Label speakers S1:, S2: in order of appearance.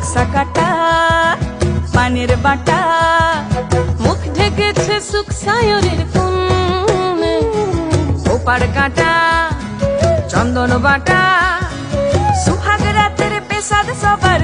S1: নকশা কাটা পানের বাটা মুখ ঢেকেছে সুখ সায়রের কোণে ওপার কাটা চন্দন বাটা সুহাগ রাতের পেশাদ সবার